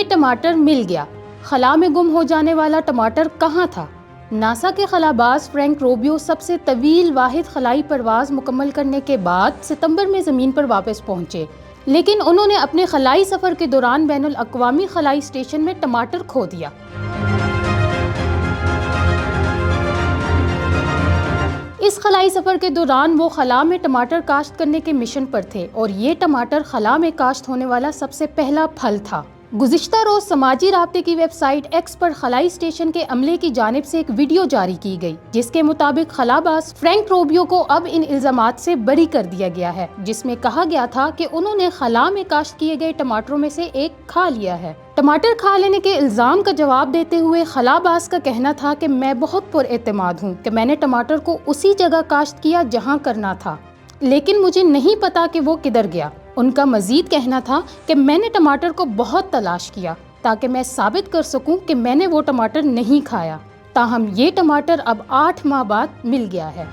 टमाटर मिल गया। खला में गुम हो जाने वाला टमाटर कहाँ था? नासा के खलाबाज फ्रैंक रोबियो सबसे तवील वाहिद खलाई परवाज मुकम्मल करने के बाद सितंबर में ज़मीन पर वापस पहुंचे, लेकिन उन्होंने अपने खलाई सफ़र के दौरान बैनुल अक़वामी खलाई स्टेशन में टमाटर खो दिया। इस खलाई सफ़र के दौरान वो खला में टमाटर काश्त करने के मिशन पर थे और ये टमाटर खला में काश्त होने वाला सबसे पहला फल था। गुज़िश्ता रोज़ समाजी राब्ते की वेबसाइट एक्स पर खलाई स्टेशन के अमले की जानिब से एक वीडियो जारी की गई, जिसके मुताबिक खलाबाज फ्रैंक रोबियो को अब इन इल्ज़ामात से बरी कर दिया गया है, जिसमें कहा गया था कि उन्होंने खला में काश्त किए गए टमाटरों में से एक खा लिया है। टमाटर खा लेने के इल्ज़ाम का जवाब देते हुए खलाबाज का कहना था कि मैं बहुत पुरएतमाद हूँ कि मैंने टमाटर को उसी जगह काश्त किया जहाँ करना था, लेकिन मुझे नहीं पता कि वो किधर गया। उनका मजीद कहना था कि मैंने टमाटर को बहुत तलाश किया ताकि मैं साबित कर सकूं कि मैंने वो टमाटर नहीं खाया। ताहम ये टमाटर अब 8 माह बाद मिल गया है।